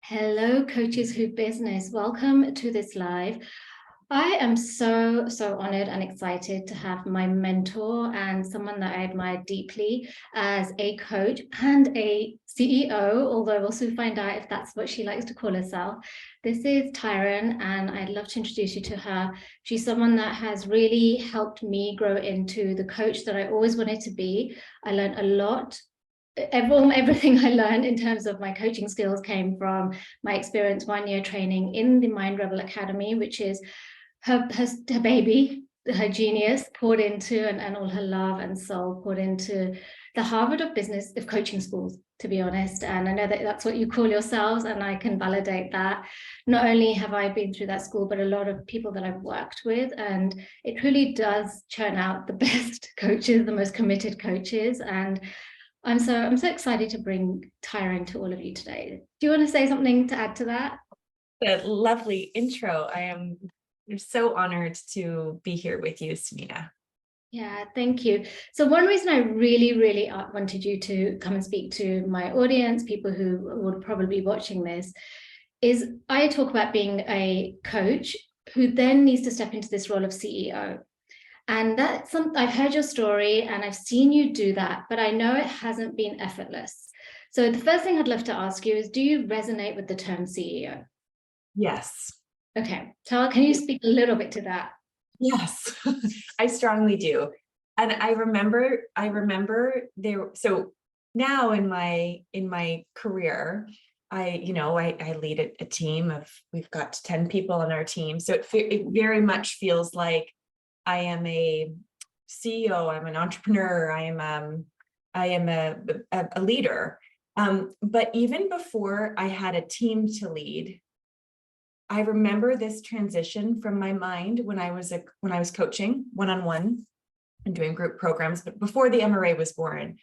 Hello, Coaches Who Business. Welcome to this live. I am so honored and excited to have my mentor and someone that I admire deeply as a coach and a CEO, although we'll soon find out if that's what she likes to call herself. This is Taryn, and I'd love to introduce you to her. She's someone that has really helped me grow into the coach that I always wanted to be. I learned a lot. Everything I learned in terms of my coaching skills came from my experience 1 year training in the Mind Rebel Academy, which is her baby, her genius poured into, and all her love and soul poured into the Harvard of business, of coaching schools, to be honest. And I know that that's what you call yourselves, and I can validate that. Not only have I been through that school, but a lot of people that I've worked with, and it really does churn out the best coaches, the most committed coaches. And I'm so excited to bring Taryn to all of you today. Do you want to say something to add to that? A lovely intro. I'm so honored to be here with you, Sumeena. Yeah, thank you. So one reason I really wanted you to come and speak to my audience, people who will probably be watching this, is I talk about being a coach who then needs to step into this role of CEO. And that's something I've heard your story and I've seen you do that, but I know it hasn't been effortless. So the first thing I'd love to ask you is, do you resonate with the term CEO? Yes. Okay. Can you speak a little bit to that? Yes, I strongly do. And I remember there, so now in my career, I lead a team of, we've got 10 people on our team. So it very much feels like I am a CEO, I'm an entrepreneur, I am a leader. But even before I had a team to lead, I remember this transition from my mind when I was coaching one-on-one and doing group programs, but before the MRA was born,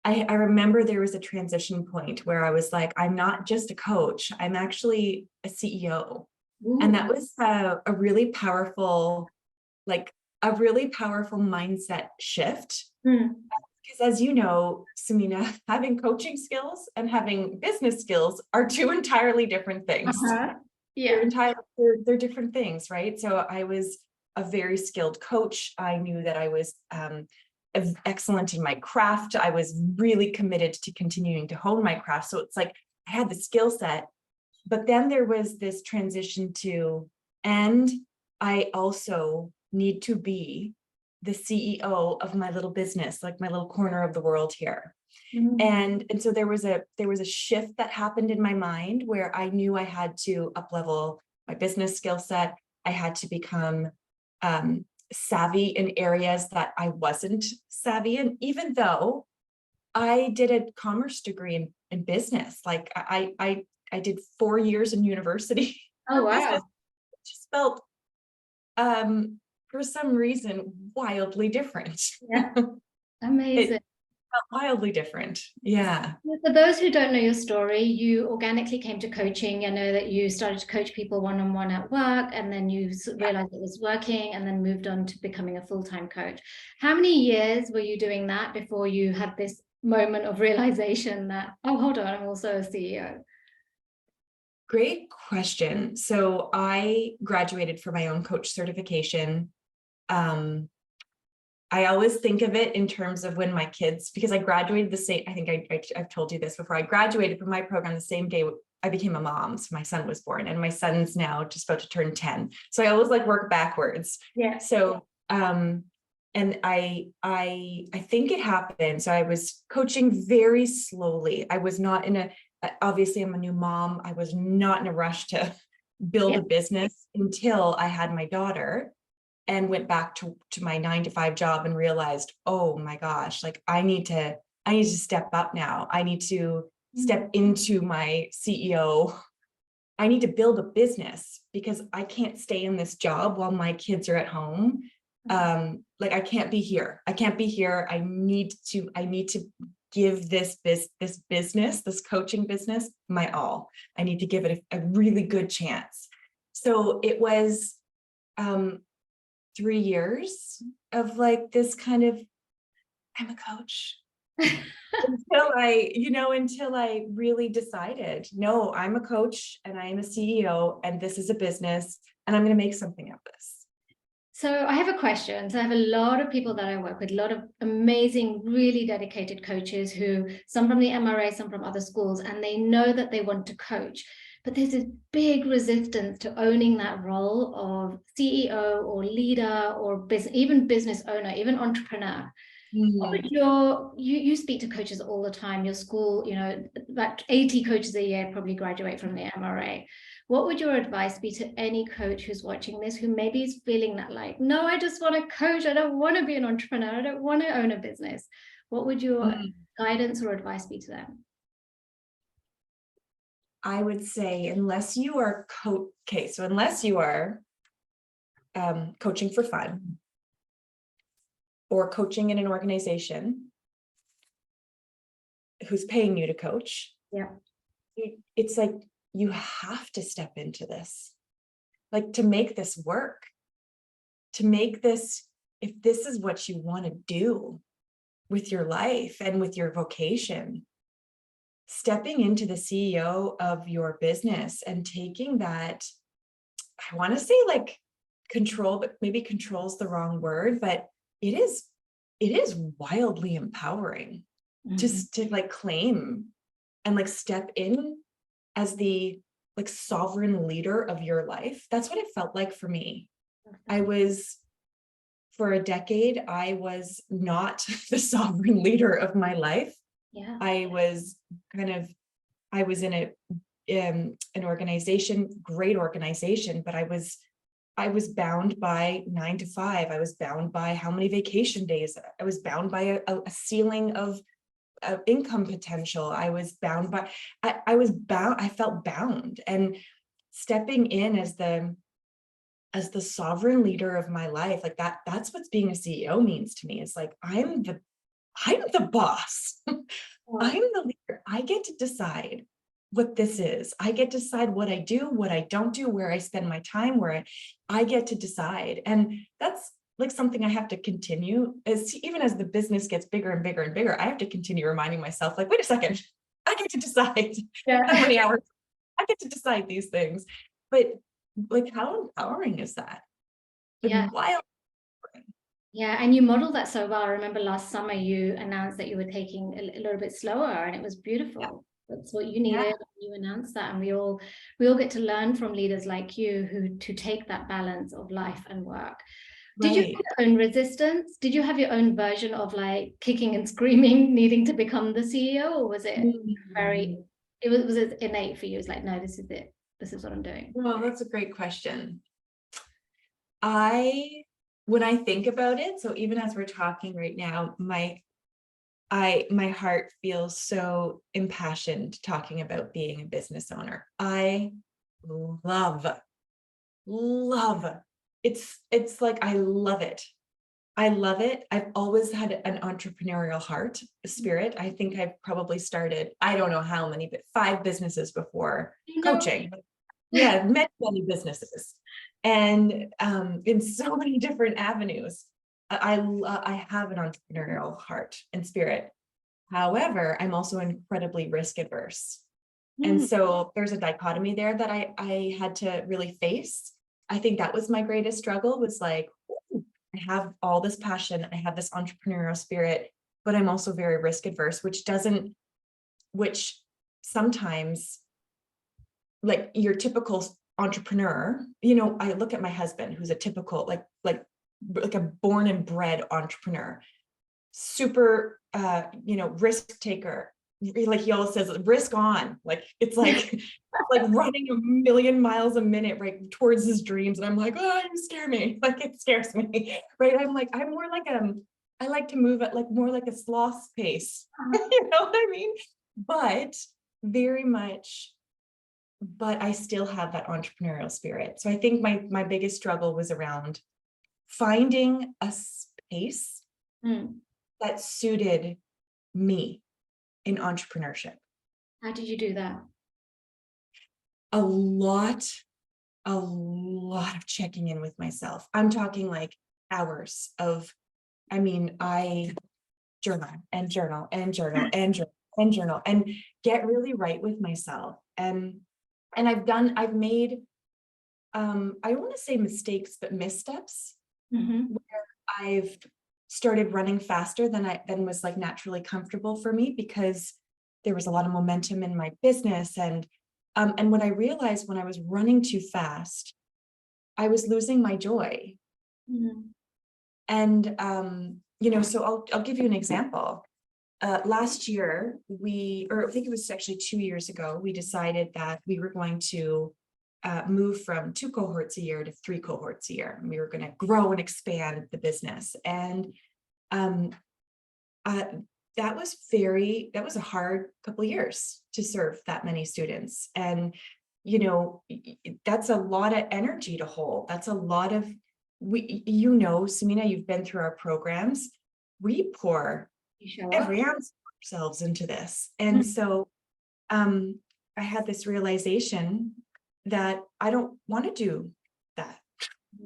I remember there was a transition point where I was like, I'm not just a coach, I'm actually a CEO. Ooh. And that was a really powerful mindset shift. Because as you know, Sumeena, having coaching skills and having business skills are two entirely different things. Yeah, they're different things, right? So I was a very skilled coach. I knew that I was excellent in my craft. I was really committed to continuing to hone my craft. So it's like I had the skill set, but then there was this transition to, and I also need to be the CEO of my little business, like my little corner of the world here. Mm-hmm. And so there was a shift that happened in my mind where I knew I had to up-level my business skill set. I had to become savvy in areas that I wasn't savvy in, even though I did a commerce degree in business. Like I did 4 years in university. Oh, wow. Business. It just felt for some reason wildly different. Yeah. Amazing. Wildly different. Yeah. For those who don't know your story, you organically came to coaching. I know that you started to coach people one-on-one at work, and then you realized it was working, and then moved on to becoming a full-time coach. How many years were you doing that before you had this moment of realization that, oh, hold on, I'm also a CEO? Great question. So I graduated for my own coach certification. I always think of it in terms of when my kids, because I graduated the same, I think I've told you this before, I graduated from my program the same day I became a mom. So my son was born, and my son's now just about to turn 10. So I always like work backwards. Yeah. So, and I think it happened. So I was coaching very slowly. I was not obviously I'm a new mom. I was not in a rush to build a business until I had my daughter. And went back to my 9-to-5 job and realized, oh my gosh, like I need to step up now. I need to step into my CEO. I need to build a business because I can't stay in this job while my kids are at home. Like I can't be here. I need to give this business, this coaching business, my all. I need to give it a really good chance. So it was 3 years of like this kind of, I'm a coach. until I really decided, no, I'm a coach and I am a CEO and this is a business and I'm going to make something of this. So I have a question. So I have a lot of people that I work with, a lot of amazing, really dedicated coaches who, some from the MRA, some from other schools, and they know that they want to coach. But there's this big resistance to owning that role of CEO or leader or even business owner, even entrepreneur. What would you speak to coaches all the time, your school, about 80 coaches a year probably graduate from the MRA. What would your advice be to any coach who's watching this, who maybe is feeling that like, no, I just want to coach. I don't want to be an entrepreneur. I don't want to own a business. What would your guidance or advice be to them? I would say, unless you are unless you are coaching for fun or coaching in an organization who's paying you to coach, it's like, you have to step into this, like, to make this work, to make this, if this is what you want to do with your life and with your vocation, stepping into the CEO of your business and taking that, I want to say like control, but maybe control's the wrong word, but it is wildly empowering just to like claim and like step in as the like sovereign leader of your life. That's what it felt like for me. For a decade, I was not the sovereign leader of my life. I was in an organization, great organization, but I was bound by 9 to 5. I was bound by how many vacation days. I was bound by a ceiling of income potential. I was bound by, I felt bound, and stepping in as the sovereign leader of my life, like that's what being a CEO means to me. It's like, I'm the boss. I'm the leader. I get to decide what this is. I get to decide what I do, what I don't do, where I spend my time, where I get to decide. And that's like something I have to continue, even as the business gets bigger and bigger and bigger, I have to continue reminding myself, like, wait a second, I get to decide how many hours. I get to decide these things. But like, how empowering is that? Like, wild. Yeah, and you modeled that so well. I remember last summer you announced that you were taking a little bit slower, and it was beautiful. That's what you needed. You announced that, and we all get to learn from leaders like you who to take that balance of life and work. Did you have your own resistance? Did you have your own version of like kicking and screaming, needing to become the CEO, or was it was it innate for you? It's like, no, this is it. This is what I'm doing. Well, that's a great question. When I think about it, so even as we're talking right now, my heart feels so impassioned talking about being a business owner. I love it's like, I love it. I've always had an entrepreneurial heart, spirit. I think I've probably started, I don't know how many, but 5 businesses before coaching. Many businesses, and in so many different avenues. I have an entrepreneurial heart and spirit. However, I'm also incredibly risk adverse. And so there's a dichotomy there that I had to really face. I think that was my greatest struggle, was like, I have all this passion, I have this entrepreneurial spirit, but I'm also very risk adverse, which sometimes, like your typical entrepreneur, I look at my husband, who's a typical, like a born and bred entrepreneur, super, risk taker. Like he always says, risk on, like, it's like, like running 1,000,000 miles a minute, right, towards his dreams. And I'm like, oh, you scare me. Like, it scares me, right? I'm more like, I like to move at like more like a sloth pace, you know what I mean? But very much, but I still have that entrepreneurial spirit. So I think my biggest struggle was around finding a space that suited me in entrepreneurship. How did you do that? A lot of checking in with myself. I'm talking like hours of, I journal and journal and journal and journal and journal and get really right with myself. And I've made, I don't want to say mistakes, but missteps, where I've started running faster than was like naturally comfortable for me, because there was a lot of momentum in my business. And what I realized when I was running too fast, I was losing my joy. And, so I'll give you an example. Last year, or I think it was actually 2 years ago, we decided that we were going to move from 2 cohorts a year to 3 cohorts a year. And we were going to grow and expand the business. And that was a hard couple of years to serve that many students. And, that's a lot of energy to hold. That's a lot of, Sumeena, you've been through our programs. We pour every ounce of ourselves into this. And so I had this realization that I don't want to do that.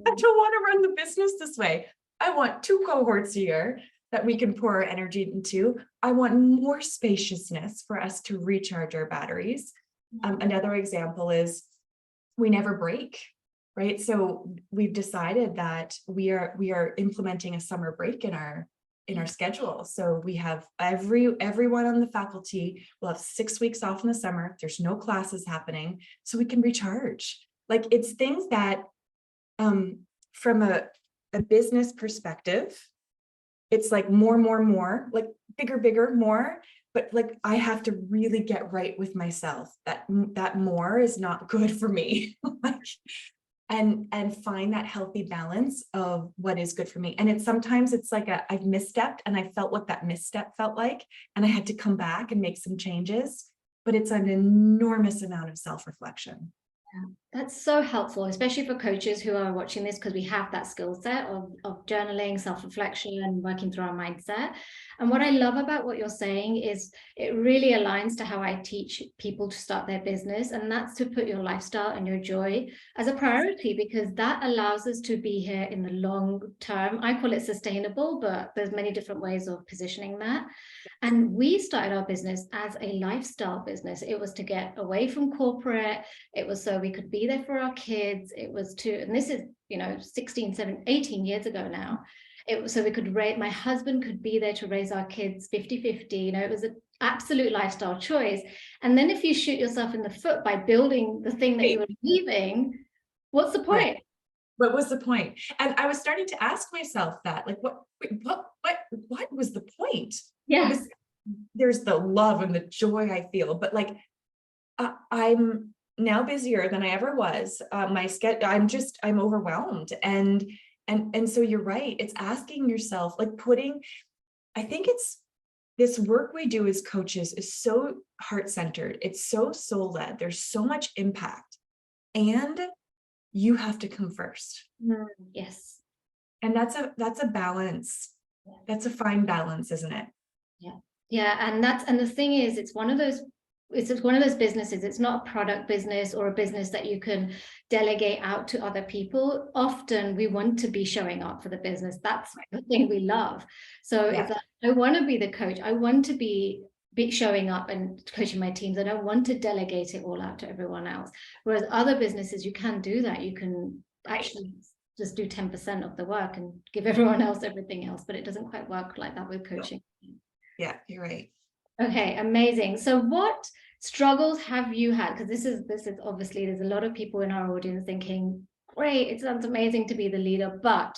I don't want to run the business this way. I want 2 cohorts a year that we can pour our energy into. I want more spaciousness for us to recharge our batteries. Another example is we never break, right? So we've decided that we are implementing a summer break in our schedule. So we have everyone on the faculty will have 6 weeks off in the summer. There's no classes happening, so we can recharge. Like, it's things that, from a business perspective, it's like more, like bigger, more. But like, I have to really get right with myself that more is not good for me. And find that healthy balance of what is good for me. And sometimes it's like I've misstepped, and I felt what that misstep felt like, and I had to come back and make some changes, but it's an enormous amount of self-reflection. Yeah, that's so helpful, especially for coaches who are watching this, because we have that skill set of journaling, self-reflection, and working through our mindset. And what I love about what you're saying is it really aligns to how I teach people to start their business. And that's to put your lifestyle and your joy as a priority, because that allows us to be here in the long term. I call it sustainable, but there's many different ways of positioning that. And we started our business as a lifestyle business. It was to get away from corporate. It was so we could be there for our kids. It was and this is, 16, 17, 18 years ago now. It was so we could my husband could be there to raise our kids 50-50. It was an absolute lifestyle choice. And then if you shoot yourself in the foot by building the thing that you were leaving, what's the point? Right. What was the point? And I was starting to ask myself that, like, what was the point? Yeah. There's the love and the joy I feel, but like, I'm now busier than I ever was. My schedule, I'm overwhelmed. And so you're right. It's asking yourself, like, I think it's this work we do as coaches is so heart-centered. It's so soul-led. There's so much impact, and you have to come first. Yes. And that's a balance. That's a fine balance, isn't it? Yeah. Yeah. And the thing is, it's one of those businesses. It's not a product business or a business that you can delegate out to other people. Often we want to be showing up for the business. That's the thing we love. So it's like, I want to be the coach. I want to be showing up and coaching my teams. I don't want to delegate it all out to everyone else. Whereas other businesses, you can do that. You can actually just do 10% of the work and give everyone else everything else, but it doesn't quite work like that with coaching. Yeah, you're right. Okay, amazing. So what struggles have you had? Because this is obviously, there's a lot of people in our audience thinking, great, it sounds amazing to be the leader, but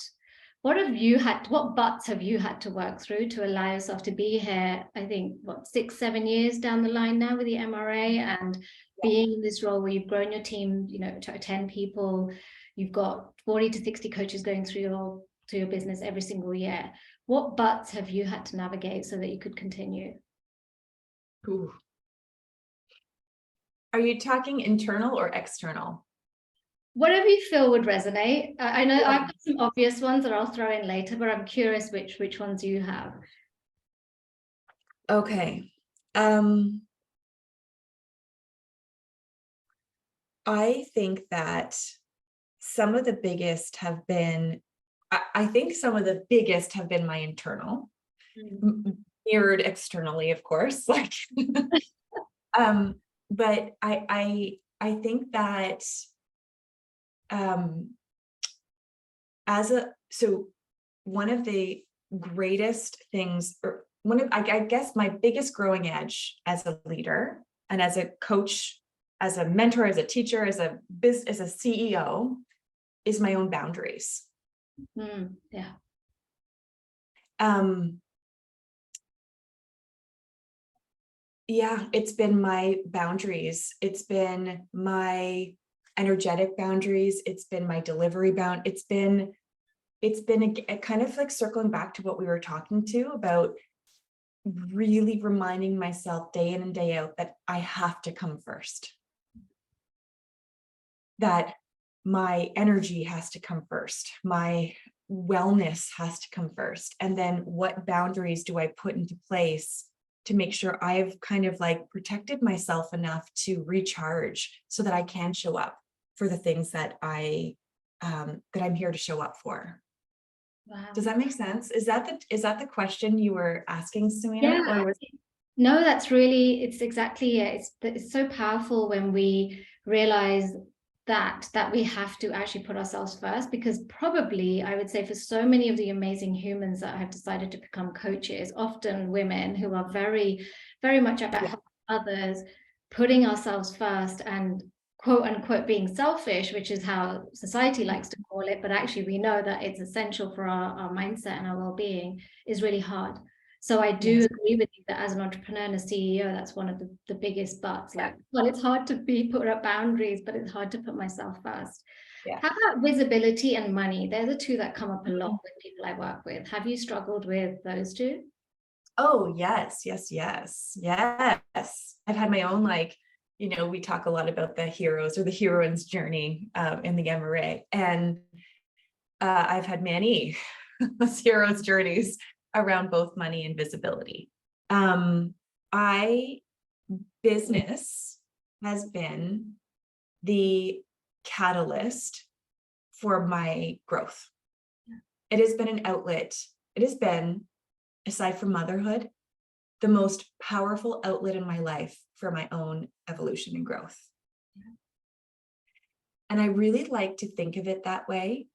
what butts have you had to work through to allow yourself to be here, I think, 6-7 years down the line now with the MRA, and being in this role where you've grown your team, to 10 people, you've got 40 to 60 coaches going through your business every single year. What butts have you had to navigate so that you could continue? Ooh. Are you talking internal or external? Whatever you feel would resonate. I know I've got some obvious ones that I'll throw in later, but I'm curious which ones you have. Okay. I think that some of the biggest have been, my internal. mirrored externally, of course, like, but I think that, so one of the greatest things, or I guess my biggest growing edge as a leader and as a coach, as a mentor, as a teacher, as a CEO, is my own boundaries. Yeah. Yeah, it's been my boundaries. It's been my energetic boundaries. It's been my delivery it's been a kind of like circling back to what we were talking to about, really reminding myself day in and day out that I have to come first. That my energy has to come first. My wellness has to come first. And then what boundaries do I put into place to make sure I've kind of like protected myself enough to recharge so that I can show up for the things that that I'm here to show up for. Wow. Does that make sense? Is that the question you were asking, Sumeena? Yeah. No, that's really, it's exactly it. It's so powerful when we realize that we have to actually put ourselves first, because probably I would say for so many of the amazing humans that have decided to become coaches, often women who are very, very much about helping others, putting ourselves first and quote unquote being selfish, which is how society likes to call it, but actually we know that it's essential for our mindset and our well-being, is really hard. So I do agree with you that as an entrepreneur and a CEO, that's one of the biggest buts. Like, well, it's hard to put up boundaries, but it's hard to put myself first. Yeah. How about visibility and money? They're the two that come up a lot with people I work with. Have you struggled with those two? Oh, yes. I've had my own, like, we talk a lot about the heroes or the heroine's journey in the MRA. And I've had many heroes' journeys around both money and visibility. Business has been the catalyst for my growth. It has been an outlet. It has been, aside from motherhood, the most powerful outlet in my life for my own evolution and growth. And I really like to think of it that way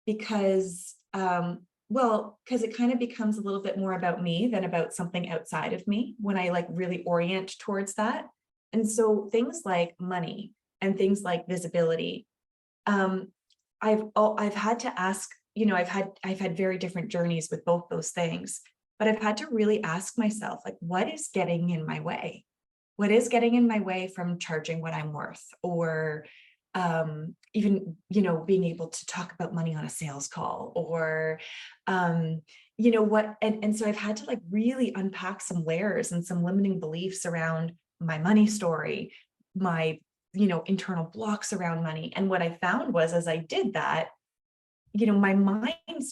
because, because it kind of becomes a little bit more about me than about something outside of me when I like really orient towards that. And so things like money and things like visibility, I've had to ask, I've had very different journeys with both those things, but I've had to really ask myself, like, what is getting in my way? What is getting in my way from charging what I'm worth, or even, being able to talk about money on a sales call, or, what, and so I've had to like really unpack some layers and some limiting beliefs around my money story, my, internal blocks around money. And what I found was, as I did that, my mind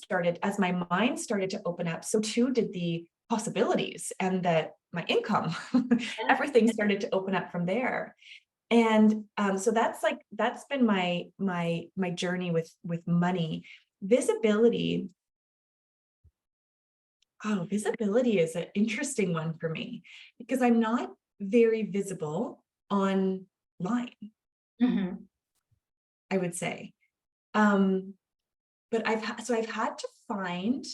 started to open up, so too did the possibilities and my income, everything started to open up from there. And so that's been my journey with money. Visibility is an interesting one for me because I'm not very visible online, I would say. But I've had to find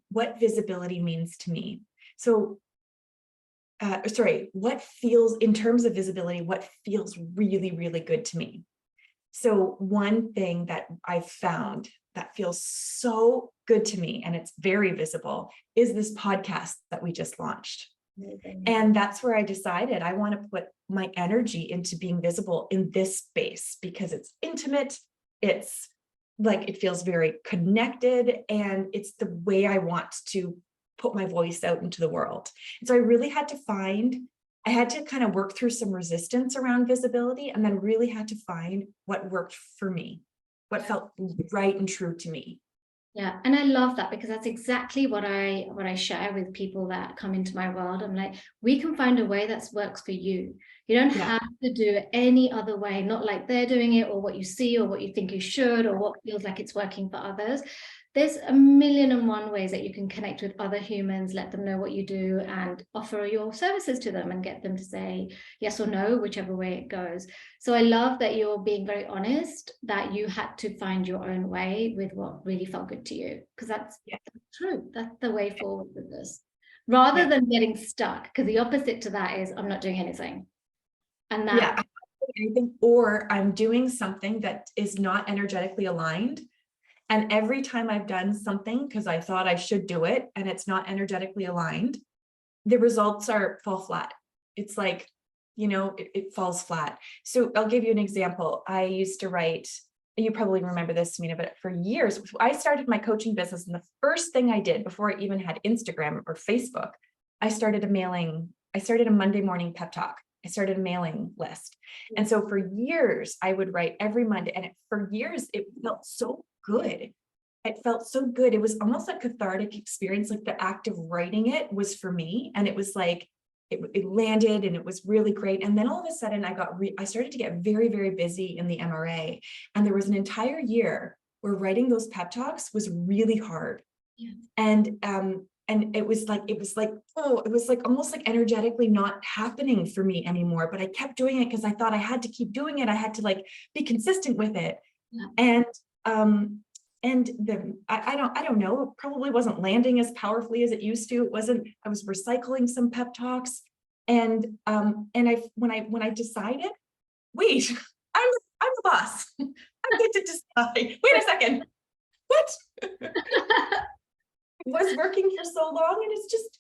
what visibility means to me. So what feels, in terms of visibility, what feels really, really good to me. So one thing that I've found that feels so good to me, and it's very visible, is this podcast that we just launched. And that's where I decided I want to put my energy into being visible in this space because it's intimate. It's like, it feels very connected, and it's the way I want to put my voice out into the world. And so I really had to kind of work through some resistance around visibility, and then really had to find what worked for me, what felt right and true to me. Yeah. And I love that, because that's exactly what I share with people that come into my world. I'm like, we can find a way that works for you. You don't have to do it any other way, not like they're doing it, or what you see, or what you think you should, or what feels like it's working for others. There's a million and one ways that you can connect with other humans, let them know what you do, and offer your services to them and get them to say yes or no, whichever way it goes. So I love that you're being very honest, that you had to find your own way with what really felt good to you, because that's true. That's the way forward with this, rather than getting stuck, because the opposite to that is I'm not doing anything. And that anything, or I'm doing something that is not energetically aligned. And every time I've done something because I thought I should do it and it's not energetically aligned, the results fall flat. It's like, it falls flat. So I'll give you an example. I used to write, you probably remember this, Sumeena, but for years, I started my coaching business. And the first thing I did before I even had Instagram or Facebook, I started a Monday morning pep talk. I started a mailing list. And so for years, I would write every Monday. And for years, it felt so good. It felt so good. It was almost a cathartic experience. Like the act of writing it was for me. And it was like, it landed and it was really great. And then all of a sudden I started to get very, very busy in the MRA. And there was an entire year where writing those pep talks was really hard. And it was like almost like energetically not happening for me anymore, but I kept doing it because I thought I had to keep doing it. I had to like be consistent with it. And I don't know, it probably wasn't landing as powerfully as it used to. I was recycling some pep talks. And when I decided, wait, I'm the boss. I get to decide. Wait a second. What? Was working for so long, and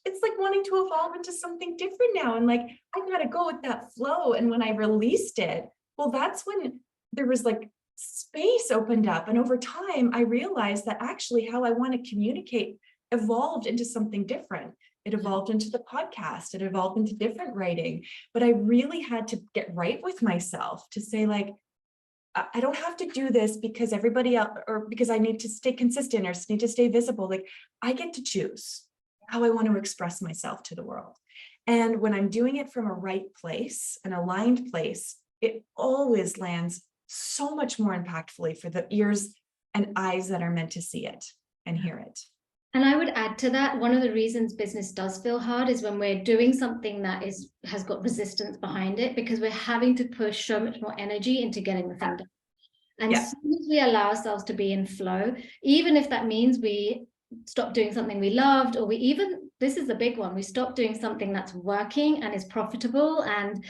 it's like wanting to evolve into something different now. And like, I gotta go with that flow. And when I released it, well, that's when there was like space opened up. And over time, I realized that actually how I want to communicate evolved into something different. It evolved into the podcast. It evolved into different writing. But I really had to get right with myself to say, like, I don't have to do this because everybody else, or because I need to stay consistent or need to stay visible. Like, I get to choose how I want to express myself to the world. And when I'm doing it from a right place, an aligned place, it always lands so much more impactfully for the ears and eyes that are meant to see it and hear it. And I would add to that, one of the reasons business does feel hard is when we're doing something that has got resistance behind it, because we're having to push so much more energy into getting the thing done. And as soon as we allow ourselves to be in flow, even if that means we stop doing something we loved, or this is the big one, we stop doing something that's working and is profitable and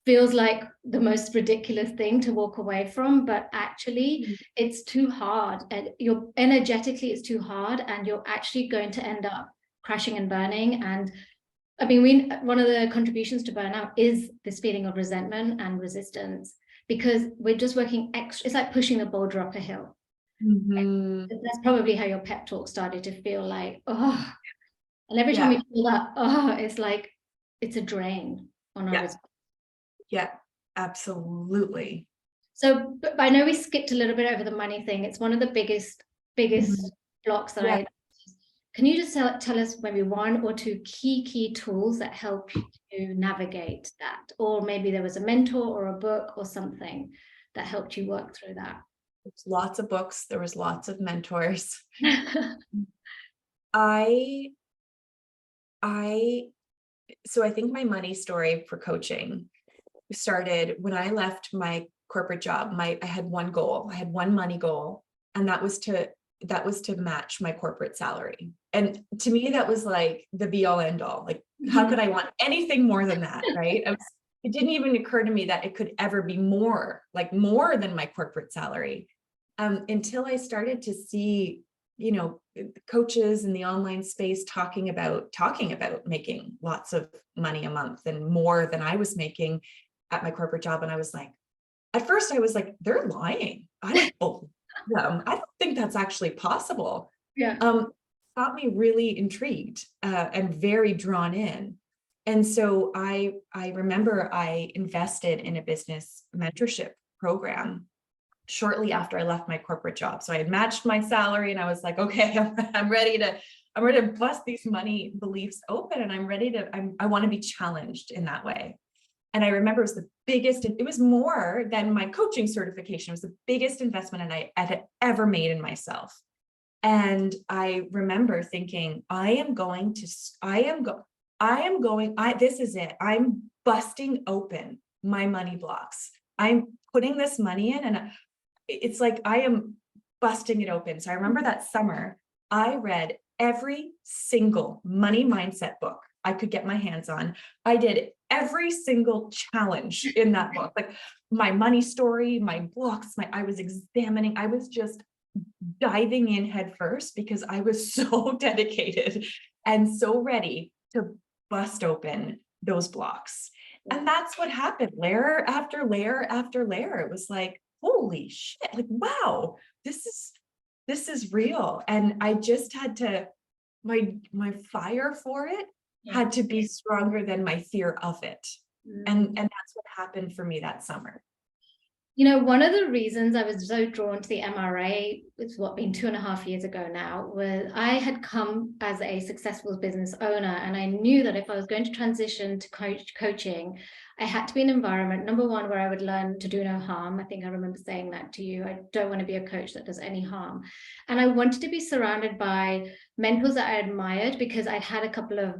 feels like the most ridiculous thing to walk away from, but actually it's too hard, and energetically it's too hard, and you're actually going to end up crashing and burning. And I mean, one of the contributions to burnout is this feeling of resentment and resistance, because we're just working extra. It's like pushing the boulder up a hill. That's probably how your pep talk started to feel like, oh, and every time we feel that, oh, it's like it's a drain on our response. Yeah, absolutely. So I know we skipped a little bit over the money thing. It's one of the biggest blocks that can you just tell us maybe one or two key tools that help you navigate that? Or maybe there was a mentor or a book or something that helped you work through that. There's lots of books. There was lots of mentors. So I think my money story for coaching started when I left my corporate job. I had one goal. I had one money goal, and that was to match my corporate salary. And to me, that was like the be all end all. Like, how could I want anything more than that? Right. It didn't even occur to me that it could ever be more than my corporate salary. Until I started to see, coaches in the online space talking about making lots of money a month and more than I was making at my corporate job. And I was like, at first I was like, they're lying. I don't think that's actually possible. Got me really intrigued and very drawn in. And so I remember I invested in a business mentorship program shortly after I left my corporate job. So I had matched my salary and I was like, okay, I'm ready to bust these money beliefs open. And I want to be challenged in that way. And I remember it was the biggest, it was more than my coaching certification. It was the biggest investment I had ever made in myself. And I remember thinking, this is it. I'm busting open my money blocks. I'm putting this money in, and it's like I am busting it open. So I remember that summer, I read every single money mindset book I could get my hands on. I did every single challenge in that book, like my money story, my blocks, I was just diving in head first because I was so dedicated and so ready to bust open those blocks. And that's what happened, layer after layer after layer. It was like, holy shit, like, wow, this is real. And I just had to, my fire for it had to be stronger than my fear of it. And that's what happened for me that summer. You know, one of the reasons I was so drawn to the MRA, it's been 2.5 years ago now, was I had come as a successful business owner, and I knew that if I was going to transition to coaching, I had to be in an environment, number one, where I would learn to do no harm. I think I remember saying that to you. I don't want to be a coach that does any harm. And I wanted to be surrounded by mentors that I admired, because I'd had a couple of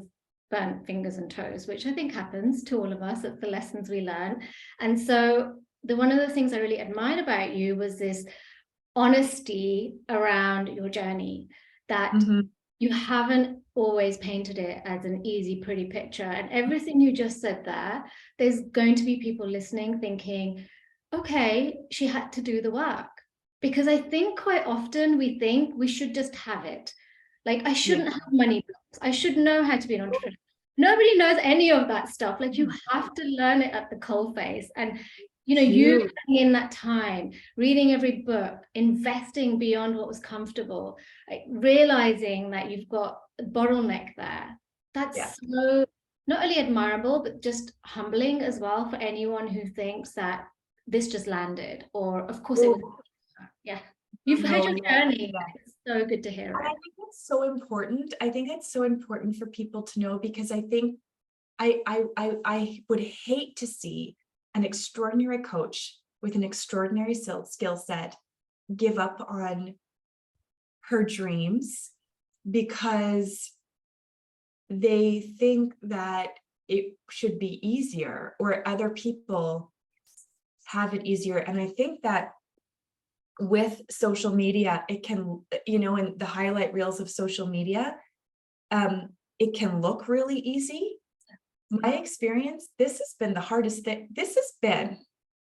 burnt fingers and toes, which I think happens to all of us. It's the lessons we learn. And so one of the things I really admired about you was this honesty around your journey, that you haven't always painted it as an easy, pretty picture. And everything you just said there's going to be people listening thinking, okay, she had to do the work. Because I think quite often we think we should just have it. Like, I shouldn't have money blocks. I should know how to be an entrepreneur. Nobody knows any of that stuff. Like, you have to learn it at the coalface. And you know, you in that time, reading every book, investing beyond what was comfortable, like realizing that you've got a bottleneck there. That's so not only admirable, but just humbling as well for anyone who thinks that this just landed, or of course it was. You've had your journey. It's so good to hear it. I think it's so important. I think it's so important for people to know, because I think I would hate to see an extraordinary coach with an extraordinary skill set give up on her dreams because they think that it should be easier, or other people have it easier. And I think that with social media, it can, you know, in the highlight reels of social media, it can look really easy. My experience, this has been the hardest thing. This has been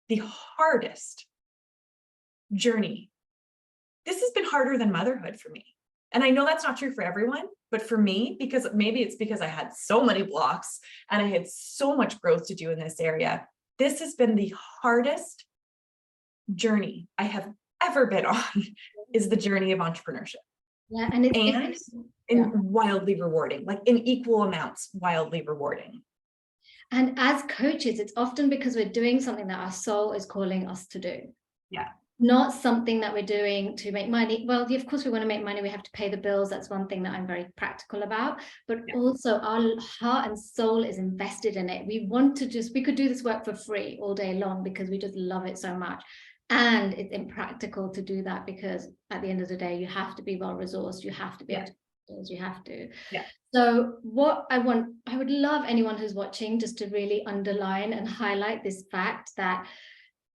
the hardest journey. This has been harder than motherhood for me. And I know that's not true for everyone, but for me, because maybe it's because I had so many blocks and I had so much growth to do in this area. This has been the hardest journey I have ever been on, is the journey of entrepreneurship. Yeah, and wildly rewarding, like in equal amounts, wildly rewarding. And as coaches, it's often because we're doing something that our soul is calling us to do. Yeah. Not something that we're doing to make money. Well, of course, we want to make money. We have to pay the bills. That's one thing that I'm very practical about. But also our heart and soul is invested in it. We could do this work for free all day long because we just love it so much. And it's impractical to do that because at the end of the day, you have to be well resourced. You have to be able to. You have to. So what I would love anyone who's watching just to really underline and highlight this fact that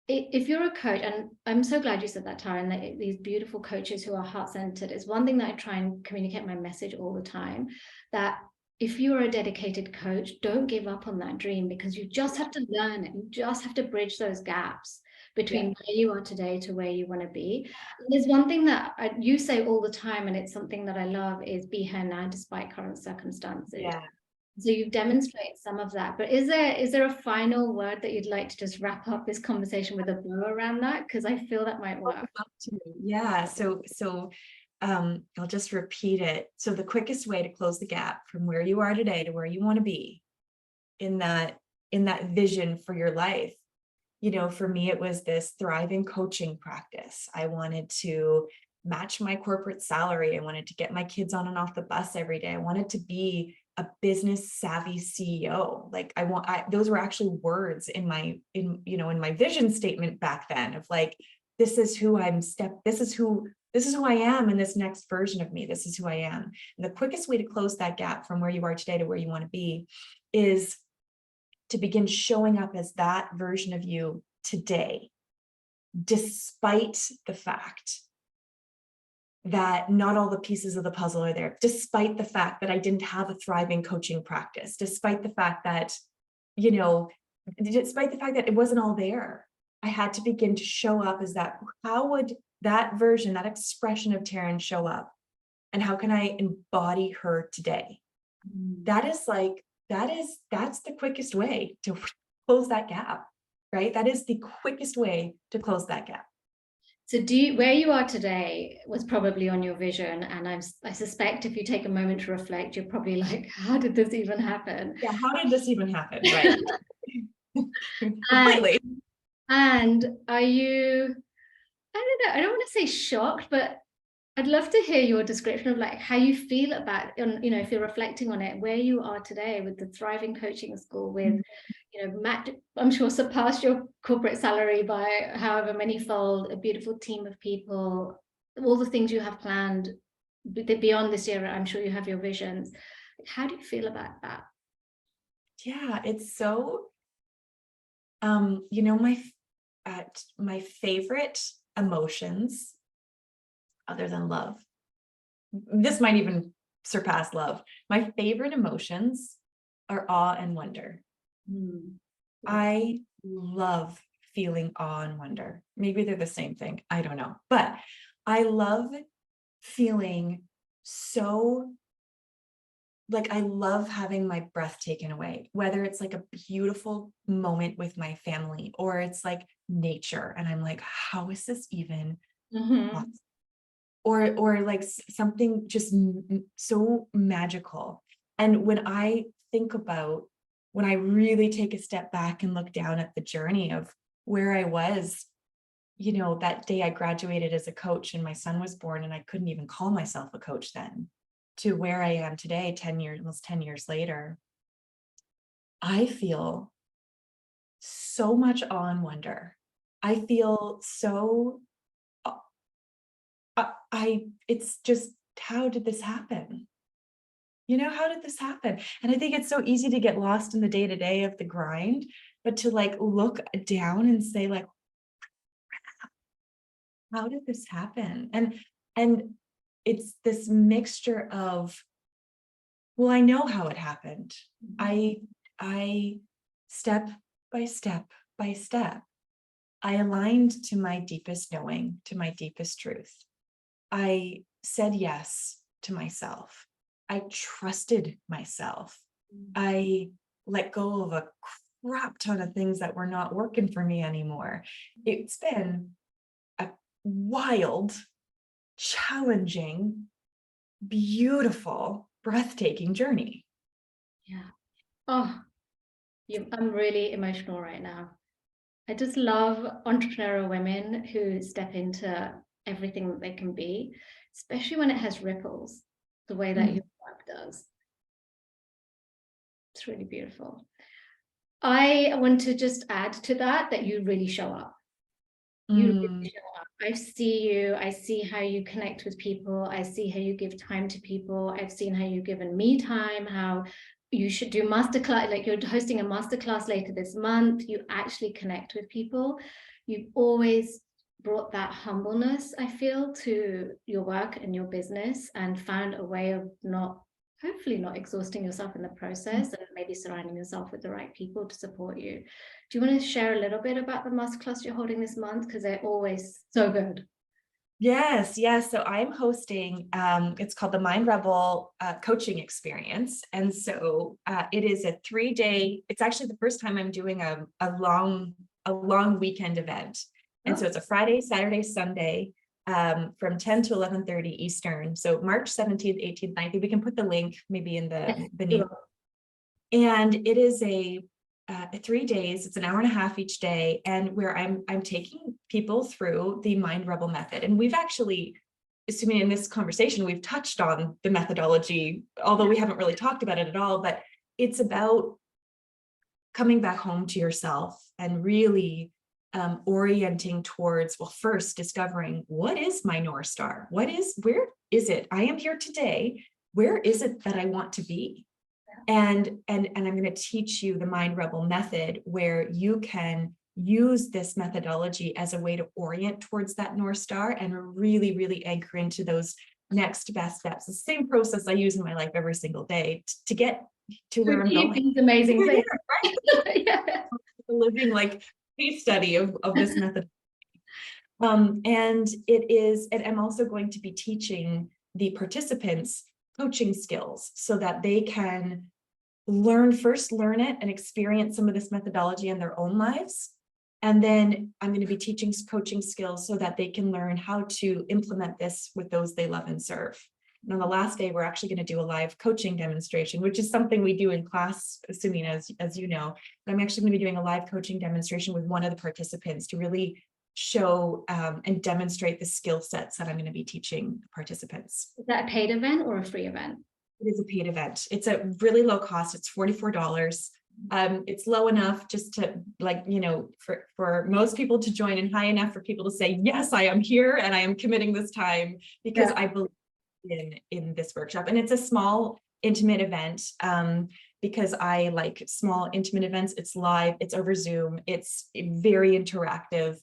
if you're a coach, and I'm so glad you said that, Taryn, that these beautiful coaches who are heart-centered, is one thing that I try and communicate my message all the time, that if you are a dedicated coach, don't give up on that dream, because you just have to learn it. You just have to bridge those gaps between where you are today to where you want to be. And there's one thing that you say all the time, and it's something that I love, is be here now despite current circumstances. So you've demonstrated some of that, but is there a final word that you'd like to just wrap up this conversation with a bow around that? Because I feel that might work. Yeah. So I'll just repeat it. So the quickest way to close the gap from where you are today to where you want to be in that vision for your life, for me, it was this thriving coaching practice. I wanted to match my corporate salary. I wanted to get my kids on and off the bus every day. I wanted to be a business savvy CEO. Like those were actually words in my vision statement back then of like, this is who this is who I am in this next version of me. This is who I am. And the quickest way to close that gap from where you are today to where you want to be is to begin showing up as that version of you today, despite the fact that not all the pieces of the puzzle are there, despite the fact that I didn't have a thriving coaching practice, despite the fact that, despite the fact that it wasn't all there. I had to begin to show up as that. How would that version, that expression of Taryn show up? And how can I embody her today? That's the quickest way to close that gap, right? That is the quickest way to close that gap. So where you are today was probably on your vision. And I suspect if you take a moment to reflect, you're probably like, how did this even happen? Yeah, how did this even happen? Right. Completely. And are you, I don't know, I don't want to say shocked, but I'd love to hear your description of like how you feel about, if you're reflecting on it, where you are today with the thriving coaching school with, Matt, I'm sure surpassed your corporate salary by however many fold, a beautiful team of people, all the things you have planned beyond this year. I'm sure you have your visions. How do you feel about that? Yeah, it's so, my favorite emotions other than love, this might even surpass love. My favorite emotions are awe and wonder. I love feeling awe and wonder. Maybe they're the same thing. I don't know. But I love feeling so like I love having my breath taken away, whether it's like a beautiful moment with my family or it's like nature. And I'm like, how is this even possible? Or like something just so magical. And when I really take a step back and look down at the journey of where I was, that day I graduated as a coach and my son was born and I couldn't even call myself a coach then, to where I am today, almost 10 years later, I feel so much awe and wonder. I feel so it's just, how did this happen? How did this happen? And I think it's so easy to get lost in the day-to-day of the grind, but to like look down and say like, how did this happen? And it's this mixture of, well, I know how it happened. I step by step by step, I aligned to my deepest knowing, to my deepest truth. I said yes to myself. I trusted myself. I let go of a crap ton of things that were not working for me anymore. It's been a wild, challenging, beautiful, breathtaking journey. Yeah. Oh, I'm really emotional right now. I just love entrepreneurial women who step into everything that they can be, especially when it has ripples, the way that your work does. It's really beautiful. I want to just add to that you really show up. You really show up. I see how you connect with people. I see how you give time to people. I've seen how you've given me time, how you should do masterclass, like you're hosting a masterclass later this month. You actually connect with people. You've always brought that humbleness, I feel, to your work and your business and found a way of hopefully not exhausting yourself in the process and maybe surrounding yourself with the right people to support you. Do you want to share a little bit about the masterclass you're holding this month? Because they're always so good. Yes. So I'm hosting, it's called the Mind Rebel Coaching Experience. And so it is a 3-day, it's actually the first time I'm doing a long weekend event. And so it's a Friday, Saturday, Sunday, from 10 to 11:30 Eastern. So March 17th, 18th, 19th, we can put the link maybe in the name. And it is 3 days. It's an hour and a half each day, and where I'm taking people through the Mind Rebel method. And we've actually, assuming in this conversation, we've touched on the methodology, although we haven't really talked about it at all, but it's about coming back home to yourself and really orienting towards, well, first discovering, what is my North Star? Where is it? I am here today. Where is it that I want to be? And I'm going to teach you the Mind Rebel method, where you can use this methodology as a way to orient towards that North Star and really, really anchor into those next best steps. The same process I use in my life every single day to get to where I'm going. These amazing things. Right? Yeah. A living like case study of this method. And I'm also going to be teaching the participants coaching skills so that they can learn it and experience some of this methodology in their own lives. And then I'm going to be teaching coaching skills so that they can learn how to implement this with those they love and serve. And on the last day, we're actually going to do a live coaching demonstration, which is something we do in class, Sumeena, as you know. But I'm actually going to be doing a live coaching demonstration with one of the participants to really show and demonstrate the skill sets that I'm going to be teaching participants. Is that a paid event or a free event? It is a paid event. It's a really low cost. It's $44. It's low enough just to, like, for most people to join, and high enough for people to say, yes, I am here and I am committing this time because I believe in this workshop. And it's a small, intimate event because I like small, intimate events. It's live, it's over Zoom, it's very interactive.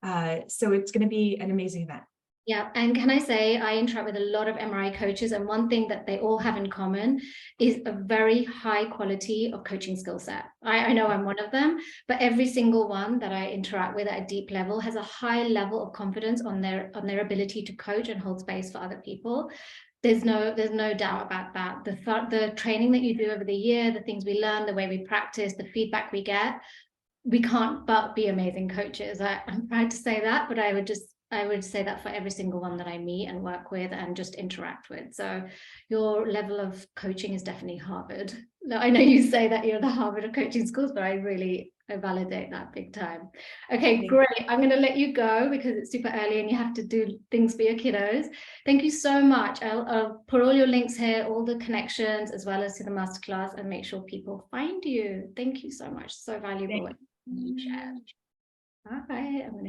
So it's going to be an amazing event. Yeah, and can I say, I interact with a lot of MRI coaches, and one thing that they all have in common is a very high quality of coaching skill set. I know I'm one of them, but every single one that I interact with at a deep level has a high level of confidence on their ability to coach and hold space for other people. There's no doubt about that. The training that you do over the year, the things we learn, the way we practice, the feedback we get, we can't but be amazing coaches. I'm proud to say that, but I would say that for every single one that I meet and work with and just interact with. So your level of coaching is definitely Harvard. I know you say that you're the Harvard of coaching schools, but I validate that big time. Okay, great. I'm going to let you go because it's super early and you have to do things for your kiddos. Thank you so much. I'll put all your links here, all the connections, as well as to the masterclass, and make sure people find you. Thank you so much. So valuable. Bye. I'm going to